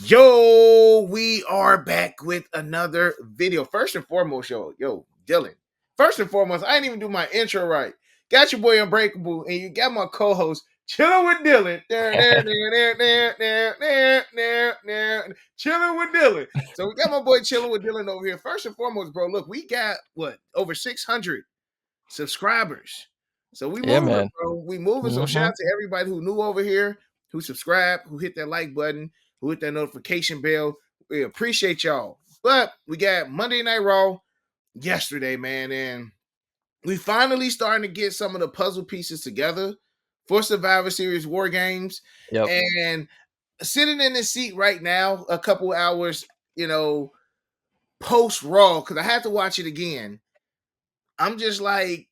Yo, we are back with another video. First and foremost, yo, Dylan. First and foremost, I didn't even do my intro right. Got your boy Unbreakable, and you got my co-host chilling with Dylan. Chilling with Dylan. So we got my boy chilling with Dylan over here. First and foremost, bro, look, we got over 600 subscribers. So we Yeah, moving, man. bro. We moving. So shout out to everybody who new over here, who subscribed, who hit that like button, who hit that notification bell. We appreciate y'all. But we got Monday Night Raw yesterday, man, and we finally starting to get some of the puzzle pieces together for Survivor Series War Games. Yep. And sitting in the seat right now, a couple hours, post Raw, because I had to watch it again. I'm just like,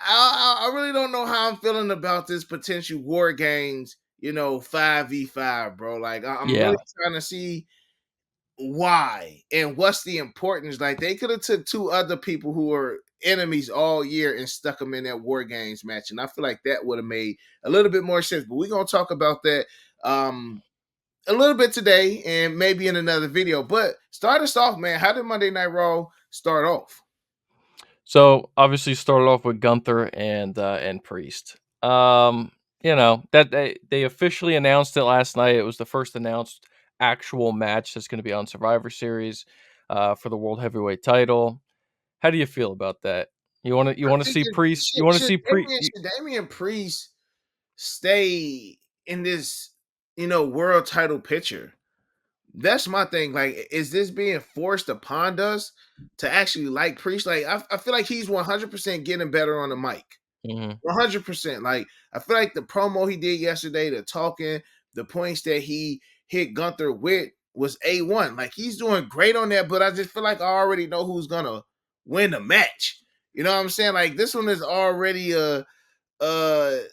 I really don't know how I'm feeling about this potential War Games, 5v5, bro. Like, I'm Yeah. really trying to see why and what's the importance. Like, they could have took two other people who were enemies all year and stuck them in that War Games match, and I feel like that would have made a little bit more sense. But we're gonna talk about that a little bit today and maybe in another video. But start us off, man. How did Monday Night Raw start off? So obviously started off with Gunther and Priest. That they officially announced it last night. It was the first announced actual match that's going to be on Survivor Series for the World Heavyweight title. How do you feel about that? You want to see Priest? You want to see Priest? Should Damien Priest stay in this, world title picture? That's my thing. Like, is this being forced upon us to actually like Priest? Like, I feel like he's 100% getting better on the mic. 100%. Like, I feel like the promo he did yesterday, the talking, the points that he hit Gunther with was A1. Like, he's doing great on that, but I just feel like I already know who's gonna win the match. You know what I'm saying? Like, this one is already a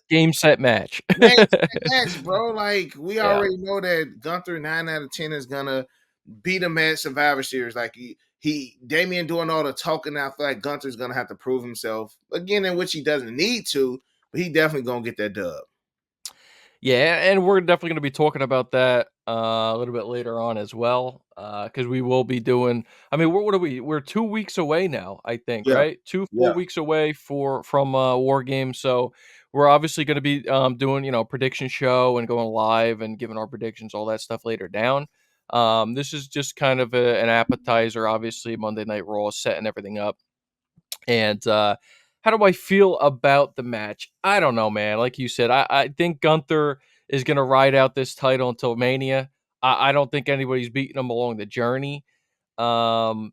Game set match. match, bro. Like, we Yeah. already know that Gunther 9 out of 10 is gonna beat him at Survivor Series. Like, he Damien doing all the talking. I feel like Gunther's gonna have to prove himself again, in which he doesn't need to, but he definitely gonna get that dub. Yeah, and we're definitely going to be talking about that a little bit later on as well, because we will be doing. I mean, what are we? We're 2 weeks away now, I think, Yeah, right? Two full yeah. weeks away from War Games. So we're obviously going to be doing prediction show and going live and giving our predictions, all that stuff later down. This is just kind of an appetizer. Obviously, Monday Night Raw is setting everything up, and how do I feel about the match? I don't know, man. Like you said, I think Gunther is going to ride out this title until Mania. I don't think anybody's beating him along the journey. Um,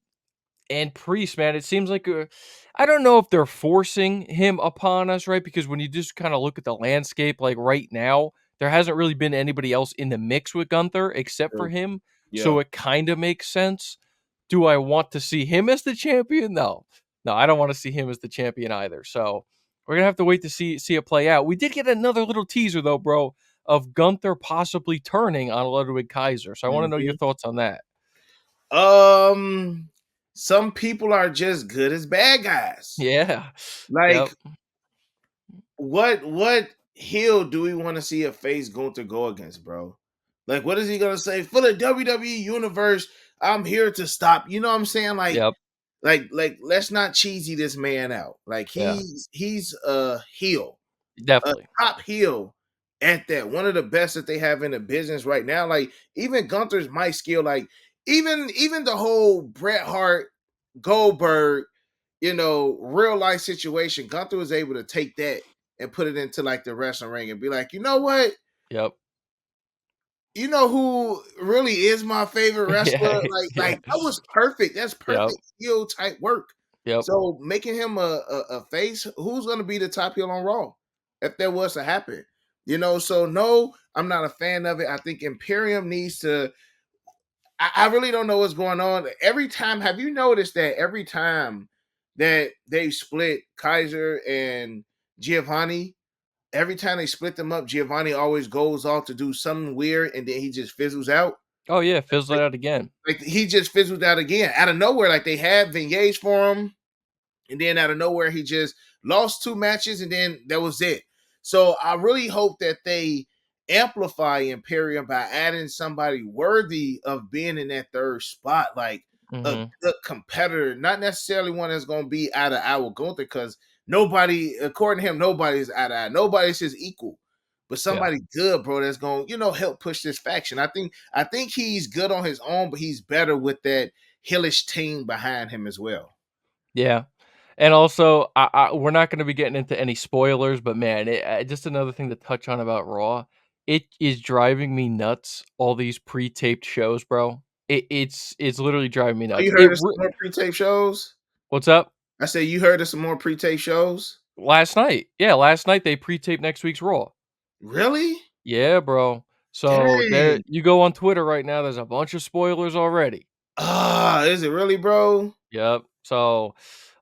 and Priest, man, it seems like I don't know if they're forcing him upon us, right? Because when you just kind of look at the landscape, like right now, there hasn't really been anybody else in the mix with Gunther except for True. him. Yeah. So it kind of makes sense. Do I want to see him as the champion? No, I don't want to see him as the champion either. So we're gonna have to wait to see it play out. We did get another little teaser though, bro, of Gunther possibly turning on Ludwig Kaiser. So I want to know your Mhm. thoughts on that. Some people are just good as bad guys. Yeah. Like, Yep. what heel do we want to see a face Gunther go against, bro? Like, what is he gonna say for the WWE universe? I'm here to stop. You know what I'm saying? Like, Yep. let's not cheesy this man out. Like, Yeah. he's a heel, a Definitely. top heel at that. One of the best that they have in the business right now. Like, even Gunther's mic skill, like even the whole Bret Hart Goldberg, real life situation, Gunther was able to take that and put it into like the wrestling ring and be like, you know what? Yep. You know who really is my favorite wrestler? Yeah. Yeah. Like that was perfect. That's Yep. perfect heel type work. Yep. So making him a face, who's gonna be the top heel on Raw if that was to happen? So no, I'm not a fan of it. I think Imperium needs to. I really don't know what's going on. Every time, have you noticed that every time that they split Kaiser and Giovanni, every time they split them up, Giovanni always goes off to do something weird and then he just fizzles out. Oh yeah, fizzle Like, it out again. like he just fizzled out again out of nowhere. Like they had vignettes for him, and then out of nowhere he just lost two matches, and then that was it. So I really hope that they amplify Imperium by adding somebody worthy of being in that third spot, like a Mhm. good competitor, not necessarily one that's going to be out of our Gunther, because nobody, according to him, nobody's out of our, nobody's his equal. But Yeah. somebody good, bro, that's going to, help push this faction. I think he's good on his own, but he's better with that Hillish team behind him as well. Yeah. And also, we're not gonna be getting into any spoilers, but man, just another thing to touch on about Raw, it is driving me nuts, all these pre-taped shows, bro. It's literally driving me Oh, nuts. you heard of some more pre-tape shows? What's up? I say you heard of some more pre-tape shows? Last night. Yeah, last night they pre-taped next week's Raw. Really? Yeah, bro. So there Dang. you go on Twitter right now, there's a bunch of spoilers already. Ah, is it really, bro? Yep. So,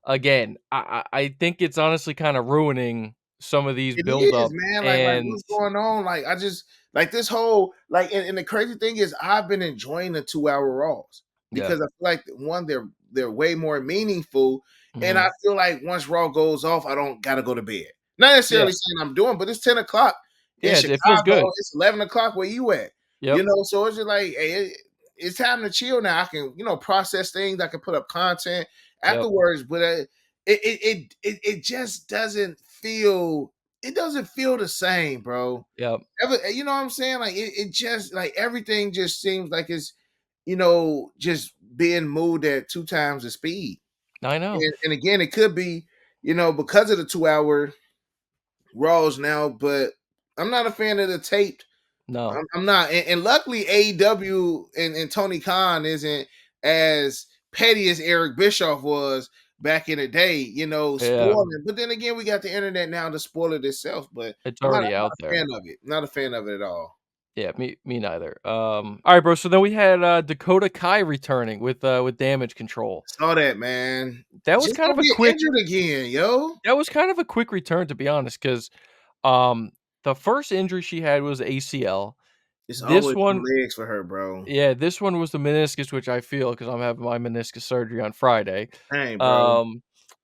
again, I think it's honestly kinda ruining some of these It is, build-up man. Like and what's going on? Like I just like this whole like, and the crazy thing is, I've been enjoying the 2 hour Raws yeah. because I feel like one, they're way more meaningful, and I Mhm. feel like once Raw goes off, I don't gotta go to bed. Not Yeah. necessarily saying I'm doing, but it's 10 o'clock in Yeah, it feels Chicago. good. It's 11 o'clock where you at. Yep. So it's just like, hey, it's time to chill now. I can process things. I can put up content Yep. afterwards, but it just doesn't feel the same, bro. Yep. You know what I'm saying? Like it just like everything just seems like it's just being moved at two times the speed. I know. And again, it could be because of the 2 hour Raws now, but I'm not a fan of the taped. No. I'm not, and luckily AEW and Tony Khan isn't as petty as Eric Bischoff was back in the day, Yeah. spoiling. But then again, we got the internet now to spoil it itself. But It's I'm already not out a there. fan of it. Not a fan of it at all. Yeah, me neither. Alright, bro, so then we had, Dakota Kai returning with Damage Control. Saw that, man. That was Just kind don't of a get quick injured again, yo. that was kind of a quick return, to be honest, 'cause, um, the first injury she had was ACL. It's This always some one legs for her, bro. Yeah, this one was the meniscus, which I feel because 'cause I'm having my meniscus surgery on Friday. Dang, bro. Um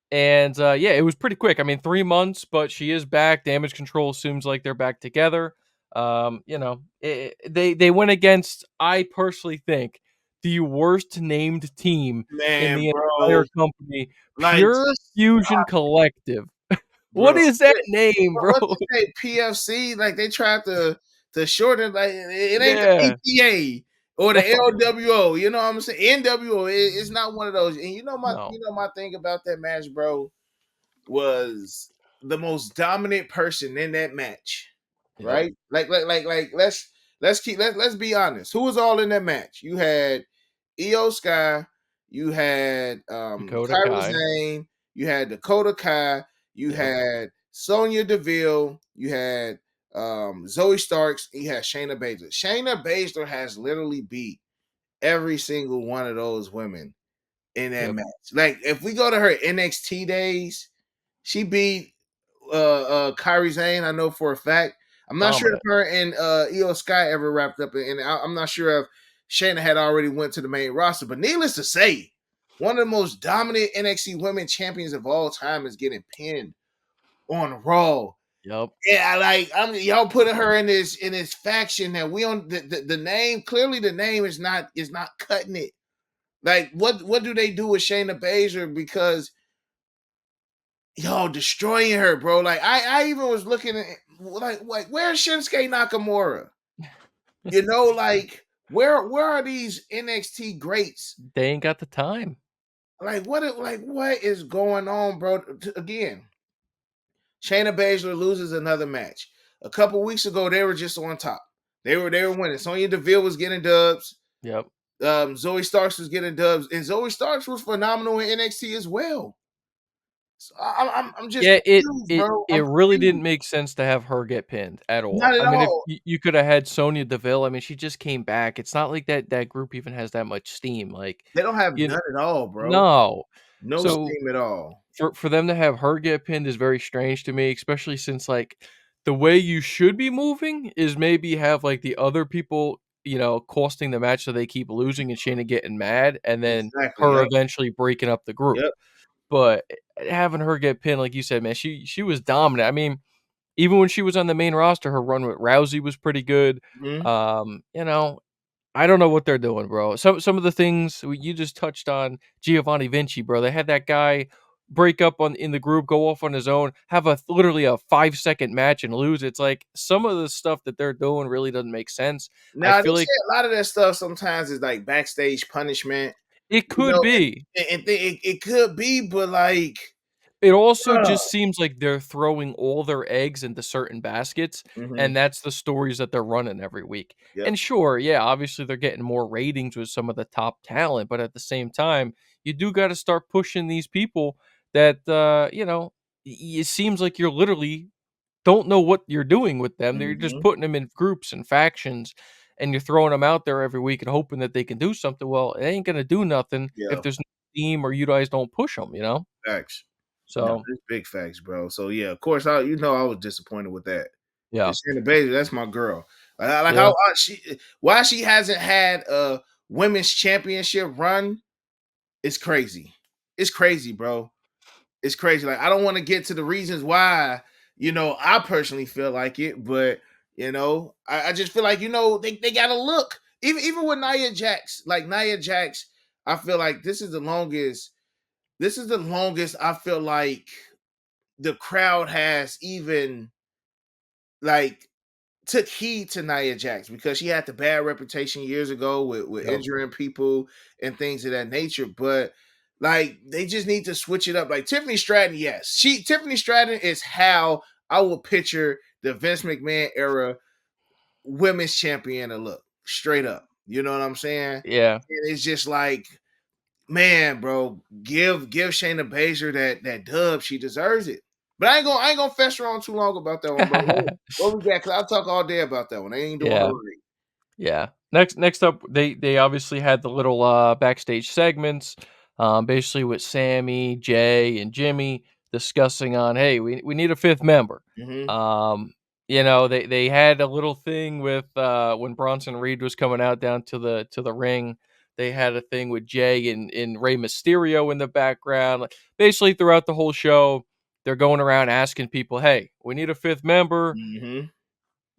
And, yeah, it was pretty quick. I mean, 3 months, but she is back. Damage Control seems like they're back together. They went against, I personally think, the worst named team in Man, the bro. entire company, Like, Pure just Fusion Collective. What bro. is that name, bro? What they say, PFC? Like they tried to shorten, like it ain't the Yeah. APA or the No, LWO. You know what I'm saying? NWO. It's not one of those. And no. my thing about that match, bro, was the most dominant person in that match, Yep. right? Like let's be honest. Who was all in that match? You had Io Sky, you had Dakota Kyrie Kai. Sane, you had Dakota Kai, you Yep. had Sonya Deville, you had Zoe Starks, you had Shayna Baszler. Shayna Baszler has literally beat every single one of those women in that Yep. match. Like if we go to her NXT days, she beat Kyrie Zane, I know for a fact. I'm not sure if Dominant. her and Io Sky ever wrapped up, and I'm not sure if Shayna had already went to the main roster. But needless to say, one of the most dominant NXT women champions of all time is getting pinned on Raw. Yep. Yeah, like y'all putting her in this faction that we on the name. Clearly, the name is not cutting it. Like what do they do with Shayna Baszler? Because destroying her, bro. Like I even was looking at like where's Shinsuke Nakamura? Like where are these NXT greats? They ain't got the time. What is going on, bro? Again, Shayna Baszler loses another match. A couple weeks ago, they were just on top. They were winning. Sonya Deville was getting dubs. Yep. Zoe Starks was getting dubs, and Zoe Starks was phenomenal in NXT as well. So I'm just Yeah, it confused, it bro. it I'm really didn't confused. make sense to have her get pinned at all. Not at I mean, if all. you coulda had Sonya Deville, I mean, she just came back. It's not like that group even has that much steam, like, They don't have you kn none at all, bro. no. No So, steam at all. for them to have her get pinned is very strange to me, especially since, like, the way you should be moving is maybe have, like, the other people, costing the match so they keep losing and Shayna getting mad, and then Exactly. her Yep. eventually breaking up the group. Yep. But, having her get pinned, like you said, man, she was dominant. I mean, even when she was on the main roster, her run with Rousey was pretty good. Mhm. You know, I don't know what they're doing, bro. Some of the things you just touched on, Giovanni Vinci, bro. They had that guy break up on in the group, go off on his own, have a literally a 5-second match and lose. It's like some of the stuff that they're doing really doesn't make sense. I Now they feel say like a lot of that stuff sometimes is like backstage punishment, it you could know, be. it could be, but like, It also uh, just seems like they're throwing all their eggs into certain baskets, mhm, and that's the stories that they're running every week. yep, And sure, yeah, obviously they're getting more ratings with some of the top talent, but at the same time, you do got to start pushing these people that it seems like you're literally don't know what you're doing with them. They're just mhm, putting them in groups and factions and you're throwing them out there every week and hoping that they can do something. Well, it ain't going to do nothing if yeah, there's no team or you guys don't push them, you know? facts. No, So, it's big facts, bro. So yeah, of course, I was disappointed with that. yeah. Cause Shayna Baszler, that's my girl. Yeah. Why she hasn't had a women's championship run is crazy. It's crazy, bro. It's crazy. Like, I don't want to get to the reasons why, I personally feel like it, but I just feel like, they gotta look. Even with Nia Jax, like Nia Jax, I feel like this is the longest I feel like the crowd has even like took heed to Nia Jax because she had the bad reputation years ago with Yep. injuring people and things of that nature. But like they just need to switch it up. Like Tiffany Stratton, yes. Tiffany Stratton is how I will picture the Vince McMahon era women's champion to look. Straight up. You know what I'm saying? Yeah. And it's just like, man, bro, give Shayna Baszler that dub. She deserves it. But I ain't gonna fester on too long about that one, bro. What we got? Cause I'll talk all day about that one. They ain't doing her Yeah. right. Yeah. Next up, they obviously had the little, backstage segments, basically with Sammy, Jay, and Jimmy discussing on, "Hey, we need a 5th member." Mm-hmm. Um, they had a little thing with, when Bronson Reed was coming out down to the ring, they had a thing with Jay and Rey Mysterio in the background. Like, basically throughout the whole show, they're going around asking people, "Hey, we need a 5th member. Mm-hmm.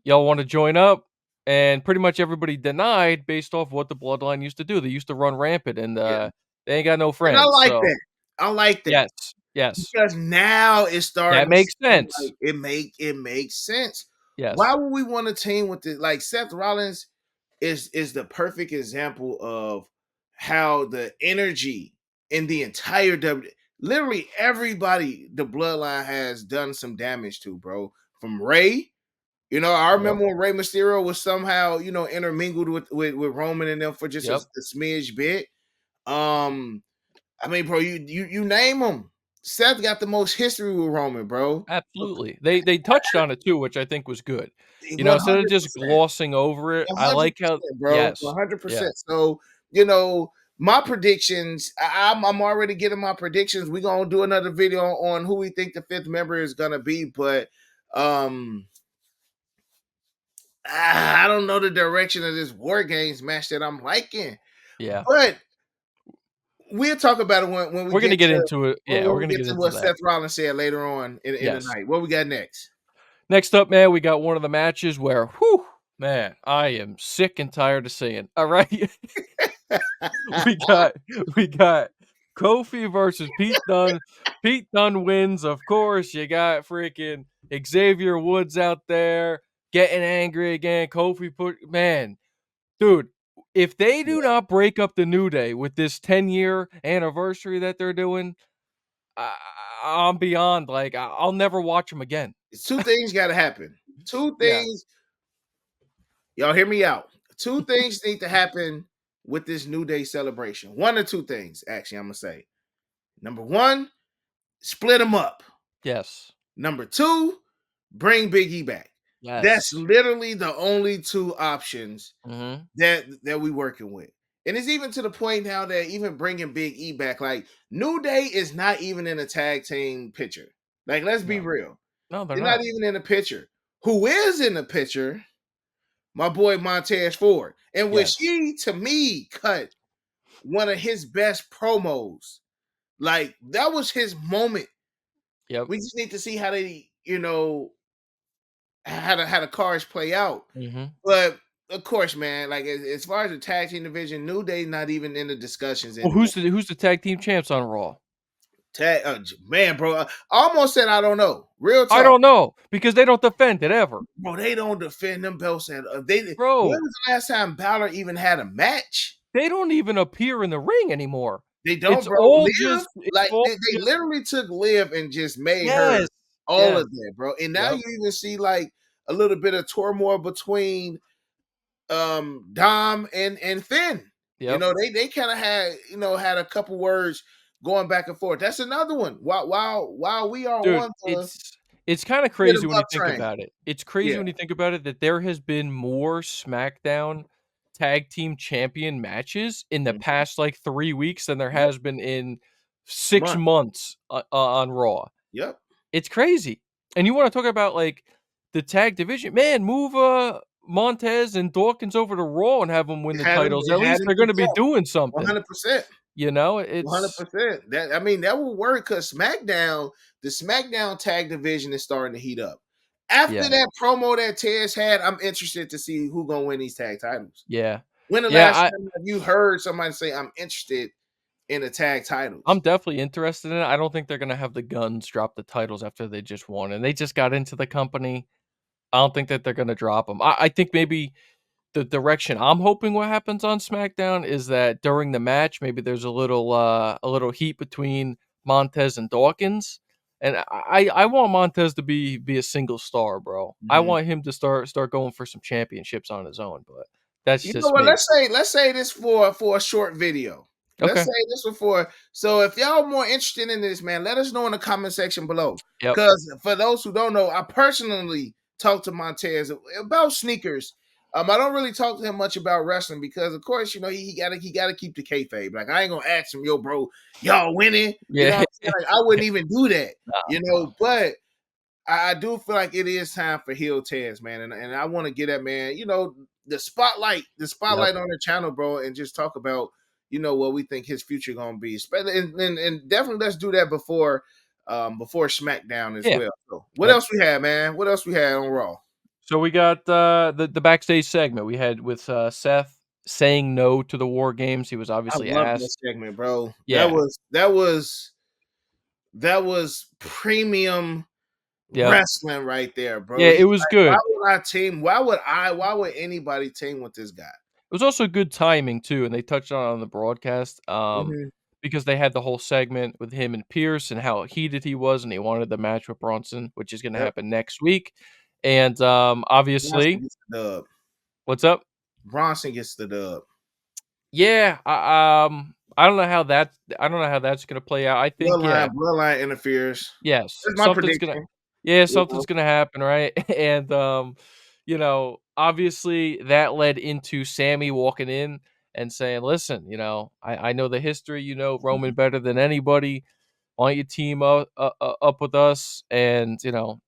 Y'all want to join up?" And pretty much everybody denied based off what the bloodline used to do. They used to run rampant and Yeah. they ain't got no And I friends. like So that. I like that. yes, yes. Because now it's That starting to makes seem sense. like it makes sense. Why Yes. would we want a team with it? Like Seth Rollins is the perfect example of how the energy in the entire literally everybody the bloodline has done some damage to, bro. From Ray, I Yep. remember when Rey Mysterio was somehow, intermingled with Roman and them for just a, Yep. a smidge bit. Um, I mean, bro, you name them. Seth got the most history with Roman, bro. Absolutely. They touched on it too, which I think was good. One Instead of hundred just percent, glossing over it, one I hundred like how percent, bro, yes. one hundred Yeah. percent. So you know, my predictions. I'm already getting my predictions. We're gonna do another video on who we think the fifth member is gonna be, but um, I don't know the direction of this War Games match that I'm liking. Yeah. But we'll talk about it when we We're gonna get get to into it. when, Yeah, when we're we gonna get get to into what that. Seth Rollins said later on in the Yes. night. What we got next? Next up, man, we got one of the matches where, whew, man, I am sick and tired of seeing. All right. we got we got Kofi versus Pete Dunne. Pete Dunne wins, of course. You got freaking Xavier Woods out there getting angry again. Kofi put man, dude. If they do Yeah. not break up the New Day with this 10-year anniversary that they're doing, I, I'm beyond like I'll never watch them again. It's two things got to happen. Two Yeah. things. Y'all hear me out. Two things need to happen with this New Day celebration. One or two things, actually, I'm gonna say. Number one, split them up. Yes. Number two, bring Big E back. That's Yes. literally the only two options Mhm. that we working with. And it's even to the point now that even bringing Big E back, like New Day is not even in a tag team picture. Like, let's be No. real. No, they're They're not not. even in the picture. Who is in the picture? My boy Montez Ford. And which Yes. he, to me, cut one of his best promos. Like, that was his moment. Yep. We just need to see how they, how the cards play out. Mhm. But of course, man, like as far as the tag team division, New Day not even in the discussions Well, anymore. who's the tag team champs on Raw? Man, bro, I almost said I don't know. Real I talk, don't know because they don't defend it ever. bro. They don't defend them belts, and they. When Bro, was the last time Balor even had a match? they don't even appear in the ring anymore. They don't, It's bro. all Liv, just it's like all they just literally took Liv and just made her yes. all Yes. of that, bro. And now Yep. you even see like a little bit of turmoil between Dom and Finn. You Yep. know, they kind of had, had a couple words going back and forth. That's another one. While we are Dude, on the it's kinda get 'em crazy when you up think train. about it. It's crazy Yeah. when you think about it that there has been more SmackDown tag team champion matches in the Mhm. past, like, 3 weeks than there Yep. has been in 6 Month. months on Raw. Yep. It's crazy. And you wanna talk about, like, the tag division, man, move, Montez and Dawkins over to Raw and have them win the titles. It At had least him they're gonna be himself. doing something, 100%. you know? One hundred It's percent. That I mean, that will work because the SmackDown tag division is starting to heat up. After yeah, that promo that Tez had, I'm interested to see who gonna win these tag titles. yeah. When the Yeah, last time have you heard somebody say I'm interested in the tag I'm titles? definitely interested in it. I don't think they're gonna have the Guns drop the titles after they just won, and they just got into the company. I don't think that they're gonna drop them. I think maybe the direction I'm hoping what happens on SmackDown is that during the match, maybe there's a little heat between Montez and Dawkins, and I want Montez to be a single star, bro. I Mhm. want him to start going for some championships on his own, but that's You know just what? me. Let's say this for a short video. Let's Okay. say this one for so if y'all more interested in this, man, let us know in the comment section below. Yep. Because for those who don't know, I personally talked to Montez about sneakers. I don't really talk to him much about wrestling because, of course, he gotta keep the kayfabe. Like I ain't gonna ask him, yo, bro, y'all winning. You know Yeah. what I'm saying? Like I wouldn't even do that. Nah, nah. But I do feel like it is time for heel Taz, man, and I want to get that man, the Yep. spotlight on the channel, bro, and just talk about what we think his future gonna be. And definitely let's do that before SmackDown as Yeah. well. So what Yep. else we had, man? What else we had on Raw? So we got the backstage segment we had with Seth saying no to the war games. He was I obviously love that asked. segment, bro. That Yeah. was that was that was premium Yep. wrestling right there, bro. Yeah, He it was like, why good. would I team? Why would anybody team with this guy? It was also good timing too, and they touched on the broadcast, Mhm. because they had the whole segment with him and Pierce and how heated he was, and he wanted the match with Bronson, which is gonna Yep. happen next week. And, Bronson obviously gets the dub. what's up? Bronson gets the dub. Yeah, I don't know how that's gonna play out. I think, yeah. Bloodline interferes. Yes, That's my prediction. You know, something's gonna happen, right? And, obviously, that led into Sammy walking in and saying, "Listen, I know the history, you know Roman better than anybody. Why don't you team up with us and,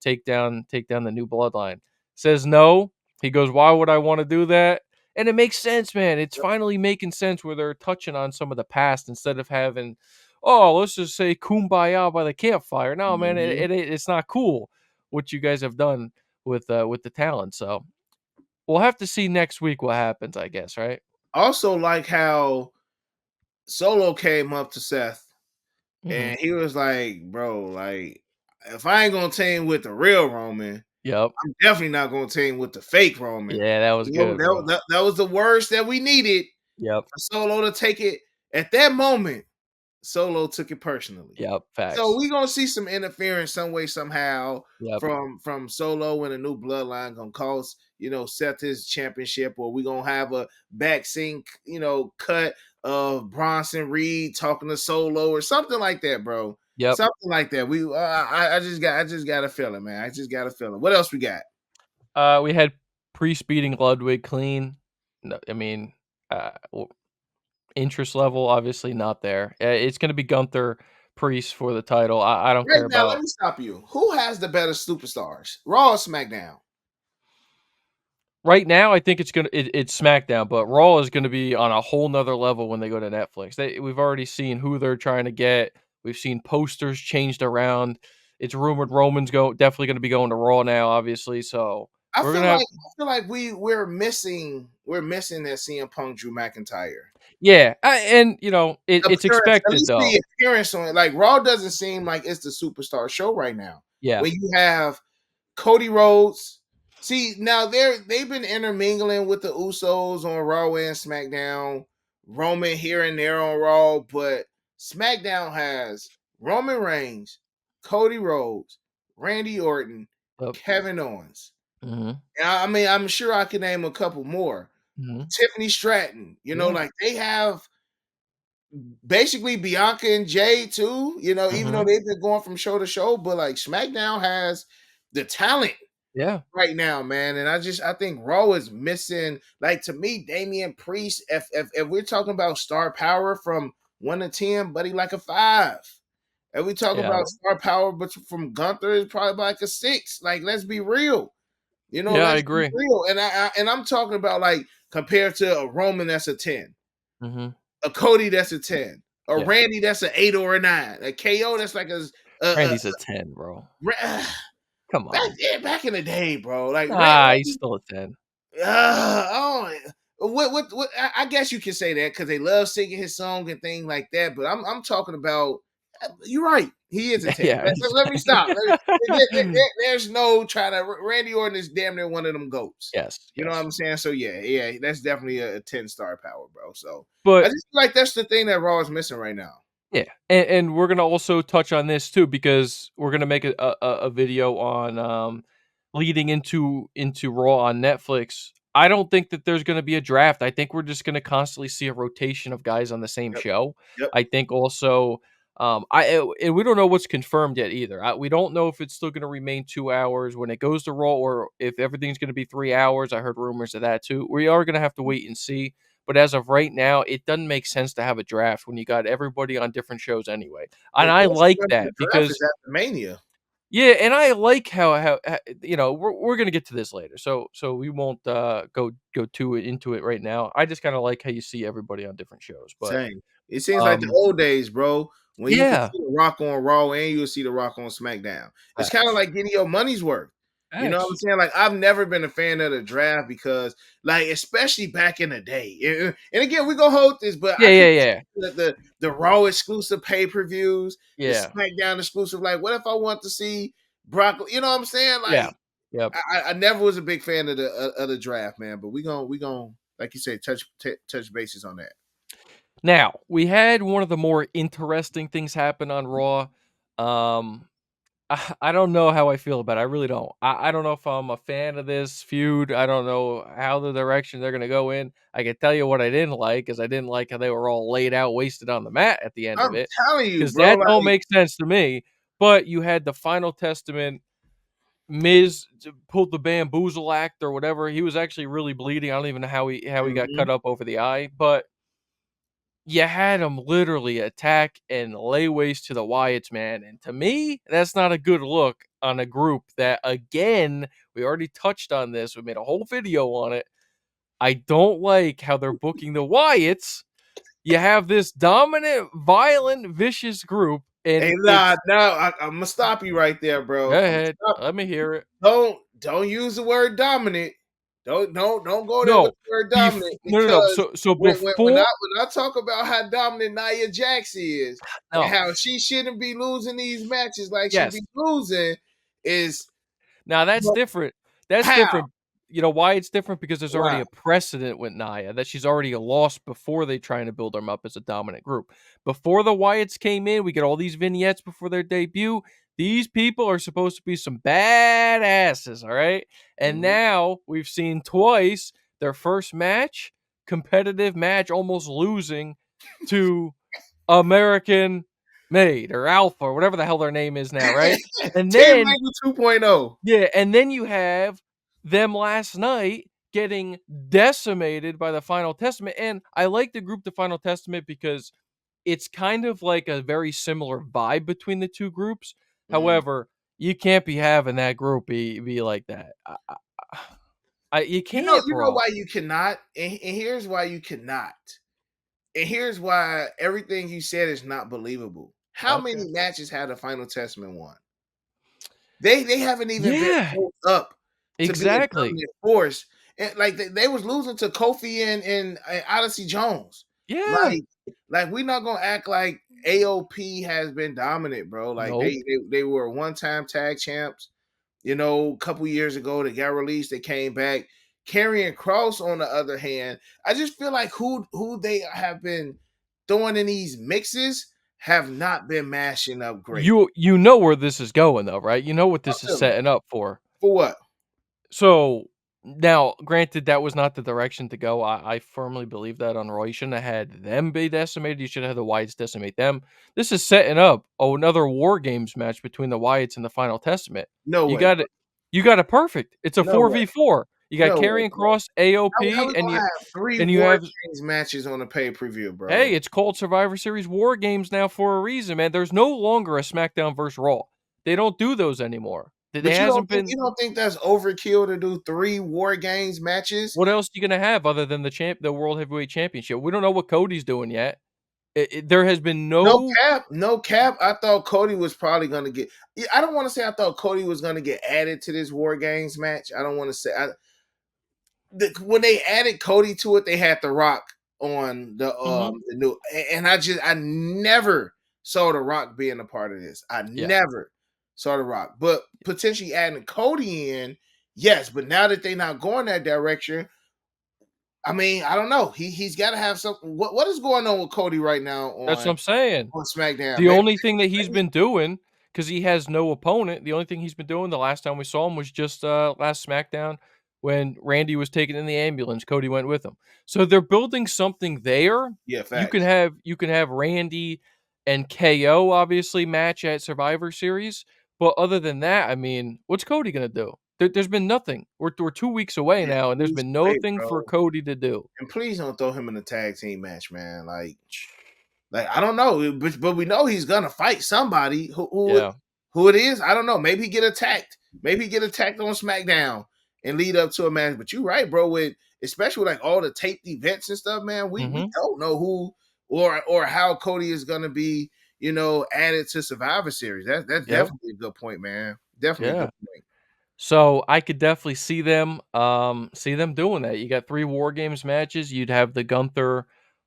take down the new bloodline?" Says no. He goes, "Why would I wanna do that?" And it makes sense, man. It's finally making sense where they're touching on some of the past instead of having, "Oh, let's just say kumbaya by the campfire." No, man, mhm. it's not cool what you guys have done with the talent, so we'll have to see next week what happens, I guess, right? Also, like how Solo came up to Seth Mhm. and he was like, "Bro, like if I ain't gonna team with the real Roman, Yep. I'm definitely not gonna team with the fake Roman." Yeah, that was good, bro. That was the words that we needed Yep. for Solo to take it at that moment. Solo took it personally. Yep, So facts. we gonna see some interference some way somehow Yep. from Solo and a new bloodline gonna cost Seth his championship, or we gonna have a back scene cut of Bronson Reed talking to Solo or something like that, bro. Yep. Something like that. I just got a feeling, man. I just got a feeling. What else we got? We had Priest beating Ludwig clean. No, I mean, interest level obviously not there. It's gonna be Gunther Priest for the title. I don't Right care now, let about me stop you. Who has the better superstars? Raw or SmackDown? right now. I think it's SmackDown, but Raw is gonna be on a whole nother level when they go to Netflix. We've already seen who they're trying to get. We've seen posters changed around. It's rumored Roman's definitely gonna be going to Raw now, obviously. So we're gonna have I feel like we're missing that CM Punk Drew McIntyre yeah, and it's appearance. At expected least though. the appearance on it. Like Raw doesn't seem like it's the superstar show right now. Yeah. When you have Cody Rhodes. See, now they've been intermingling with the Usos on Raw and SmackDown, Roman here and there on Raw, but SmackDown has Roman Reigns, Cody Rhodes, Randy Orton, Yep. Kevin Owens. Mhm. And I mean, I'm sure I can name a couple more. Mhm. Tiffany Stratton, Yeah. like they have basically Bianca and Jay too, even though Mhm. they've been going from show to show, but like SmackDown has the talent Yeah. right now, man. And I think Raw is missing, like to me, Damian Priest. If we're talking about star power from 1 to 10, buddy, like a 5. If we talk Yeah. about star power, but from Gunther is probably like a 6. Like, let's be real. Yeah, I Let's be agree. real. And I'm talking about like compared to a Roman that's a 10, Mhm. a Cody that's a 10, a Yeah. Randy that's an 8 or a 9, a KO that's like a Randy's a 10, bro. Ra- Come on. back in the day, bro. Like Nah, he's still a 10. Oh, what? I guess you can say that because they love singing his song and things like that. But I'm talking about. You're right. He is a 10. Yeah, Let me stop. There's no trying to. Randy Orton is damn near one of them goats. Yes, You know what yes. I'm saying? So yeah, that's definitely a 10-star power, bro. So I But just feel like that's the thing that Raw is missing right now. yeah, and we're gonna also touch on this too because we're gonna make a video on leading into Raw on Netflix. I don't think that there's gonna be a draft. I think we're just gonna constantly see a rotation of guys on the same Yep. show. Yep. I think also and we don't know what's confirmed yet either. We don't know if it's still gonna remain 2 hours when it goes to Raw or if everything's gonna be 3 hours. I heard rumors of that too. We are gonna have to wait and see. But as of right now, it doesn't make sense to have a draft when you got everybody on different shows anyway. And Of I course, like the that draft is because after Mania. yeah, and I like how we're gonna get to this later, so we won't go too into it right now. I just kind of like how you see everybody on different shows, but Same. It seems like the um, old days, bro, when you could yeah, see The Rock on Raw and you'll see The Rock on SmackDown. It's kind of facts, like getting your money's worth. You know what I'm facts, saying? Like I've never been a fan of the draft because, like, especially back in the day. And again, we're gonna hold this, but yeah, I yeah, could yeah, the Raw exclusive pay-per-views, the yeah, SmackDown exclusive. Like, what if I want to see Brock? You know what I'm saying? yeah, Like, yep. I never was a big fan of the draft, man. But we gonna like you say, touch bases on that. Now we had one of the more interesting things happen on Raw. Um, I don't know how I feel about it. I really don't. I don't know if I'm a fan of this feud. I don't know how the direction they're gonna go in. I can tell you what I didn't like is I didn't like how they were all laid out, wasted on the mat at the end of I'm it, telling you, because bro. that don't Like, make sense to me. But you had the Final Testament. Miz pulled the bamboozle act or whatever. He was actually really bleeding. I don't even know how he got cut mhm. up over the eye, but you had him literally attack and lay waste to the Wyatts, man. And to me, that's not a good look on a group that, again, we already touched on this. We made a whole video on it. I don't like how they're booking the Wyatts. You have this dominant, violent, vicious group, Hey, and nah, it's no, I'm gonna stop you right there, go bro. ahead. Let me hear it. Don't use the word dominant. Don't go there with No, the word dominant no. because So when before, I talk about how dominant Nia Jax is and no, how she shouldn't be losing these matches like she yes. be losing is Now that's well, different. That's how different. You know why it's different? Because there's why. already a precedent with Nia that she's already lost before they trying to build them up as a dominant group. Before the Wyatts came in, we get all these vignettes before their debut. These people are supposed to be some badasses, all right? And Mhm. now we've seen twice their first match, competitive match, almost losing to American Made or Alpha or whatever the hell their name is now, right? And Team then Label 2.0. yeah, and then you have them last night getting decimated by the Final Testament, and I like the group The Final Testament because it's kind of like a very similar vibe between the two groups. Mhm. However, you can't be having that group be like that. You can't, You know bro. why you cannot, and here's why you cannot. And here's why everything you said is not believable. How many Okay. matches had the Final Testament won? They haven't even been Yeah, built up to be a exactly. dominant force. And like they was losing to Kofi and Odyssey Jones. Yeah. Like we're not gonna act like AOP has been dominant, bro. Like Nope. they were one-time tag champs. You know, a couple years ago they got released, they came back. Karrion Cross, on the other hand, I just feel like who they have been throwing in these mixes have not been mashing up great. You know where this is going though, right? You know what Talk this is to me. setting up for. For what? So, now, granted, that was not the direction to go. I firmly believe that on Raw. You shouldn't have had them be decimated. You should have had the Wyatts decimate them. This is setting up another War Games match between the Wyatts and the Final Testament. No You way, got bro. it. You got it perfect. It's a No way. 4v4. You got No way, Karrion bro. Cross, How AOP, we gonna have three and you War have Games matches on the pay-per-view, hey, bro? it's called Survivor Series War Games now for a reason, man. There's no longer a SmackDown versus Raw. They don't do those anymore. They But hasn't been. you don't think that's overkill to do three War Games matches? What else are you gonna have other than the World Heavyweight Championship? We don't know what Cody's doing yet. There has been No no. cap, no cap. I thought Cody was probably gonna get. Yeah, I don't want to say I thought Cody was gonna get added to this War Games match. I don't want to say when they added Cody to it, they had The Rock on Mhm. the new, and I never saw The Rock being a part of this. I Yeah, never saw The Rock, but potentially adding Cody in, yes. But now that they're not going that direction, I mean, I don't know. He's got to have something. What is going on with Cody right now that's what I'm saying. on SmackDown? The Maybe, only thing that he's been doing, because he has no opponent, the only thing he's been doing the last time we saw him was just last SmackDown when Randy was taken in the ambulance. Cody went with him. So they're building something there. yeah, You can facts. have Randy and KO obviously match at Survivor Series, but other than that, I mean, what's Cody gonna do? There's been nothing. We're 2 weeks away Yeah, now, and there's please been wait, nothing for bro, Cody to do. and please don't throw him in a tag team match, man. Like I don't know, but we know he's gonna fight somebody. Yeah. Who it is? I don't know. Maybe he get attacked. Maybe he get attacked on SmackDown and lead up to a match. But you're right, bro. With especially with like all the taped events and stuff, man. We Hmm. don't know who or how Cody is gonna be, added to Survivor Series. That's Yep. definitely a good point, man. Definitely a Yeah. good point. So I could definitely see them doing that. You got 3 War Games matches. You'd have the Gunther,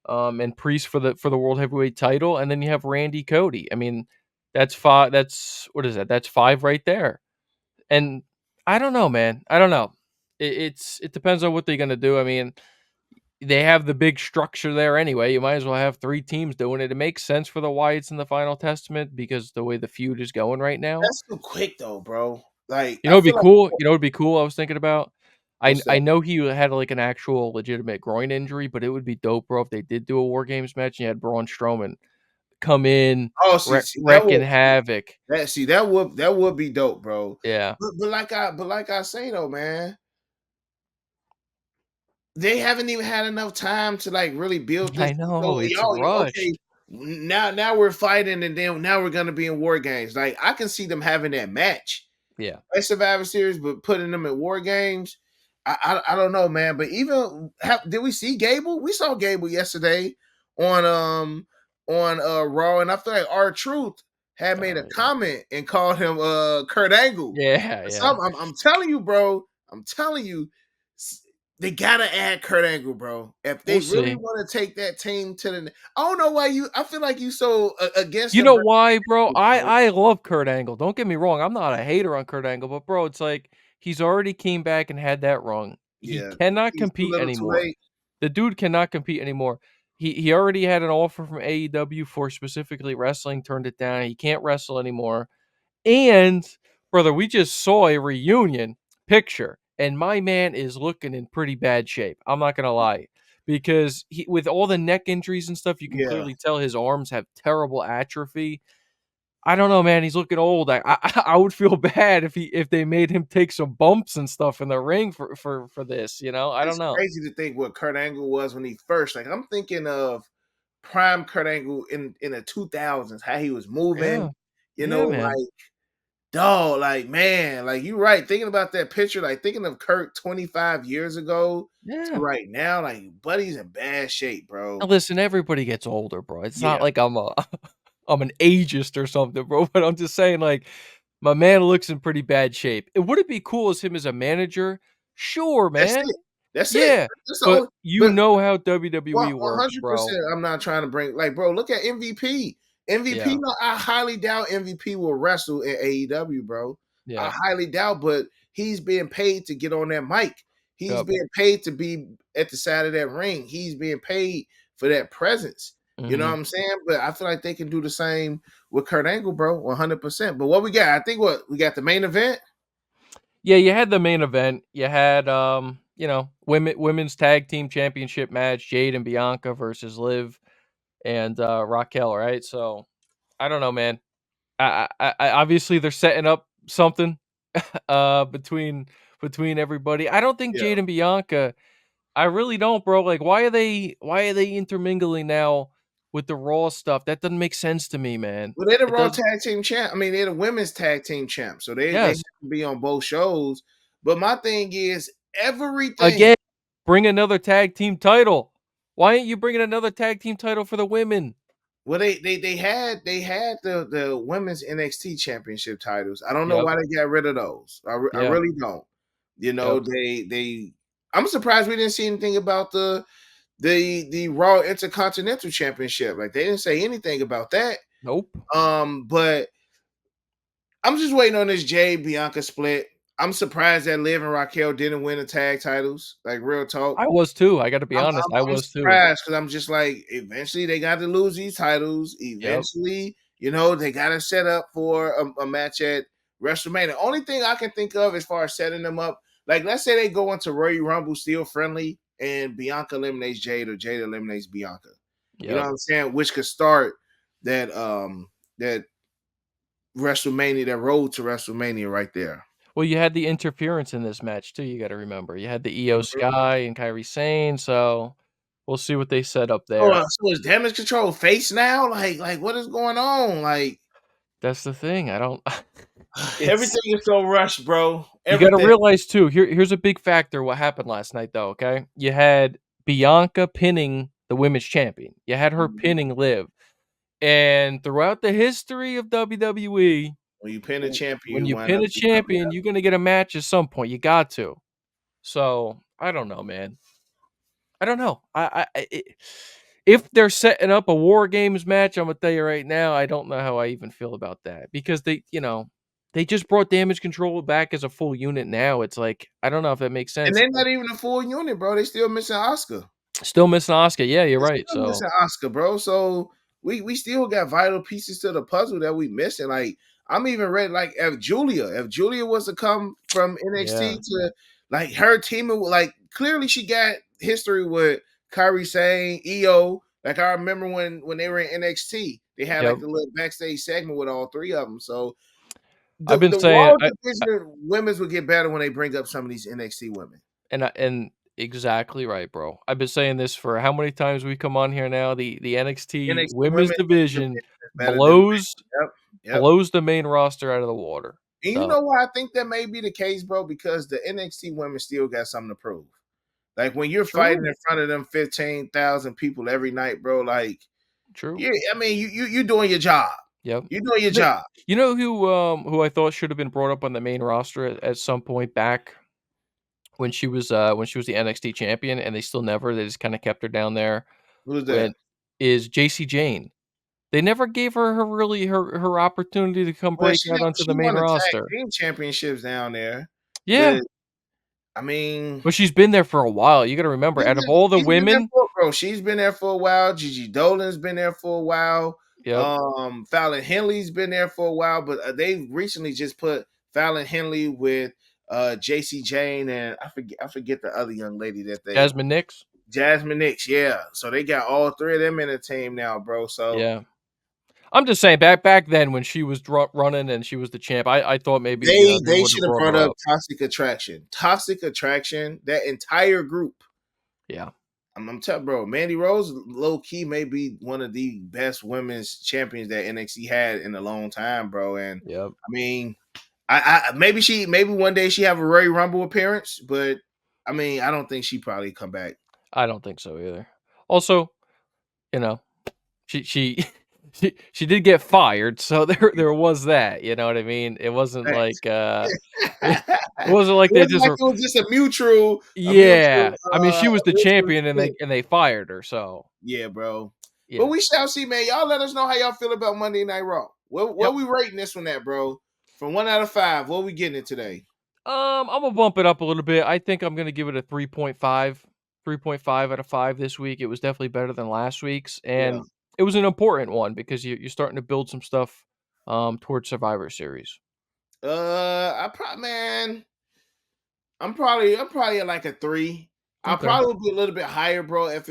and Priest for the World Heavyweight title, and then you have Randy Cody. I mean, that's 5 that's what is that? That's 5 right there. And I don't know, man. I don't know. It depends on what they're gonna do. I mean, they have the big structure there anyway. You might as well have 3 teams doing it. It makes sense for the Wyatts in the Final Testament because the way the feud is going right now. That's too quick though, bro. Like You know I what'd be feel like cool? You know what'd be cool I was thinking about? what's I that? know he had, like, an actual legitimate groin injury, but it would be dope, bro, if they did do a War Games match and you had Braun Strowman come in, Oh, see that wrecking havoc. that would be dope, bro. Yeah. But like I say though, man, they haven't even had enough time to like really build this. I So know, it's y'all, okay, rushed. now we're fighting, and then now we're gonna be in War Games. Like I can see them having that match Yeah. at Survivor Series, but putting them in War Games, I don't know, man. But even did we see Gable? We saw Gable yesterday on Raw, and I feel like our Truth had made a Oh, yeah. comment and called him Kurt Angle. Yeah, yeah. Some I'm telling you, bro. I'm telling you, they gotta add Kurt Angle, bro. If We'll they really see. want to take that team to the, I don't know why you. I feel like you so against You him, know why, bro? bro. I love Kurt Angle. Don't get me wrong. I'm not a hater on Kurt Angle, but bro, it's like he's already came back and had that wrong. He Yeah, cannot he's too compete little, too anymore. late. The dude cannot compete anymore. He already had an offer from AEW for specifically wrestling, turned it down. He can't wrestle anymore. And brother, we just saw a reunion picture, and my man is looking in pretty bad shape. I'm not gonna lie. Because with all the neck injuries and stuff, you can Yeah, clearly tell his arms have terrible atrophy. I don't know, man. He's looking old. I would feel bad if they made him take some bumps and stuff in the ring for this. You know, I don't it's know. crazy to think what Kurt Angle was when he first. Like I'm thinking of prime Kurt Angle in the 2000s, how he was Yeah, moving. yeah, man. Like dog, like man, like you right. Thinking about that picture, like thinking of Kurt 25 years ago to Yeah. right now, like buddy's in bad shape, Now bro. listen, everybody gets older, bro. It's not Yeah, like I'm a I'm an ageist or something, bro. But I'm just saying, like my man looks in pretty bad shape. It would it be cool as him as a manager? Sure, That's man. it. That's it. Yeah, That's the but only. you But know how WWE one works, hundred bro. percent. I'm not trying to bring like, bro. Look at MVP. MVP. Yeah, No, I highly doubt MVP will wrestle in AEW, bro. I yeah, highly doubt, but he's being paid to get on that mic. He's yep. being paid to be at the side of that ring. He's being paid for that presence. You know what Mhm. I'm saying? But I feel like they can do the same with Kurt Angle, bro. 100%. But what we got? I think what we got the main event. Yeah, you had the main event. You had, women's tag team championship match, Jade and Bianca versus Liv and, Raquel, right? So, I don't know, man. I obviously they're setting up something, between everybody. I don't think Yeah. Jade and Bianca. I really don't, bro. Like, why are they intermingling now with the Raw stuff? That doesn't make sense to me, man. Well, they're the It Raw does. Tag Team champ. I mean, they're the women's tag team champ, so they have Yes. to be on both shows. But my thing is everything. Again, bring another tag team title. Why ain't you bringing another tag team title for the women? Well, they had the women's NXT championship titles. I don't know Yep. why they got rid of those. I Yeah. really don't. You know, Yep. they. I'm surprised we didn't see anything about the Raw Intercontinental Championship. Like they didn't say anything about that. Nope. But I'm just waiting on this Jay Bianca split. I'm surprised that Liv and Raquel didn't win the tag titles. Like real talk. I was too. I got to be I'm honest. I'm, I I'm was too. surprised because I'm just like, eventually they got to lose these titles. Yep. Eventually, they got to set up for a match at WrestleMania. The only thing I can think of as far as setting them up, like let's say they go into Royal Rumble still friendly, and Bianca eliminates Jade or Jade eliminates Bianca. You know Yep. what I'm saying? Which could start that WrestleMania, that road to WrestleMania right there. Well, you had the interference in this match too. You got to remember. You had the Io Mhm. Sky and Kyrie Sane. So we'll see what they set up So, there. so is Damage Control face now? Like what is going on? Like That's the thing. I don't. It's everything is so rushed, bro. You gotta Everything. realize too, here's a big factor what happened last night though, okay? You had Bianca pinning the women's champion. You had her Mhm. pinning Liv. And throughout the history of WWE, When you pin a champion, when you you wind pin up a becoming champion, you're gonna get a match at some point. You got to. So I don't know, man. I don't know. If they're setting up a War Games match, I'm gonna tell you right now, I don't know how I even feel about that because they just brought Damage Control back as a full unit. Now it's like I don't know if that makes and sense. they're not even a full unit, bro. They still missing Oscar. Still missing Oscar. Yeah, you're They right. still So missing Oscar, bro. So we still got vital pieces to the puzzle that we missing. Like I'm even ready. Like if Julia was to come from yeah, NXT to like her team, like clearly she got history with Kyrie Sane, EO. Like I remember when they were in NXT, they had yep. like the little backstage segment with all three of them. So I've the been the saying, Raw division women's will get better when they bring up some of these NXT women. and exactly right, bro. I've been saying this for how many times we come on here now. The NXT NXT women's women division is better than blows yep, yep. blows the main roster out of the water. And you So know why I think that may be the case, bro? Because the NXT women still got something to prove. Like when you're fighting true, in front of them 15,000 people every night, bro. Like, true. yeah, I mean, you doing your job. Yep. You doing your You know, job. who I thought should have been brought up on the main roster at some point back when she was the NXT champion, and they still never. They just kind of kept her down there. Who's that? When is JC Jane? They never gave her opportunity to come Well, break out onto she the main won the tag roster. team championships down there, Yeah, but I mean, but she's been there for a while. You gotta remember, out of all the She's been there women. for bro. She's been there for a while. Gigi Dolan's been there for a while. Yep, Fallon Henley's been there for a while, but they recently just put Fallon Henley with JC Jane and I forget the other young lady that they Jasmine Nix. Jasmine Nix, yeah. So they got all three of them in the team now, bro. So Yeah. I'm just saying back then when she was running and she was the champ, I thought maybe, they they would have should have brought brought her up up. Toxic Attraction. Toxic Attraction, that entire group. Yeah. I'm telling bro, Mandy Rose low key may be one of the best women's champions that NXT had in a long time, bro. And Yep. I mean, maybe one day she have a Royal Rumble appearance, but I mean, I don't think she probably come back. I don't think so either. Also, you know, she she did get fired, so there was that, you know what I mean? It wasn't Facts. like, it wasn't like It they wasn't just like it was just a Yeah. I mean, she a was the mutual champion and thing. they fired her, so, Yeah, bro. But yeah. we shall see, man. Y'all let us know how y'all feel about Monday Night Raw. What Yep. we rating this one at, bro? From 1 out of 5, what we getting it today? I'm gonna bump it up a little bit. I think I'm gonna give it a 3.5. 3.5 out of 5 this week. It was definitely better than last week's, Yeah. and it was an important one because you're starting to build some stuff, towards Survivor Series. I probably man, I'm probably at like a 3. I'll Okay. probably be a little bit higher, bro, if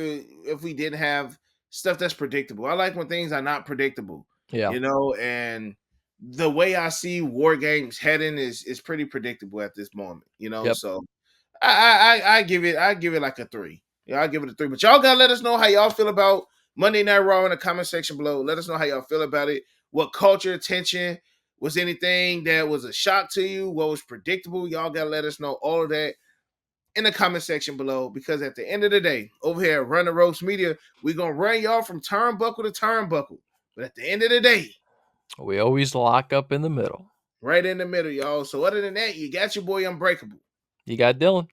we didn't have stuff that's predictable. I like when things are not predictable, Yeah. and the way I see war games heading is pretty predictable at this moment. Yep. So I give it like a 3. Yeah, I give it a 3. But y'all gotta let us know how y'all feel about Monday Night Raw in the comment section below. Let us know how y'all feel about it. What culture, tension, was anything that was a shock to you? What was predictable? Y'all gotta let us know all of that in the comment section below. Because at the end of the day, over here at Run the Ropes Media, we're gonna run y'all from turnbuckle to turnbuckle. But at the end of the day, We always lock up in the middle. right in the middle, y'all. So other than that, you got your boy Unbreakable. You got Dylan.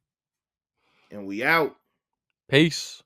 And we out. Peace.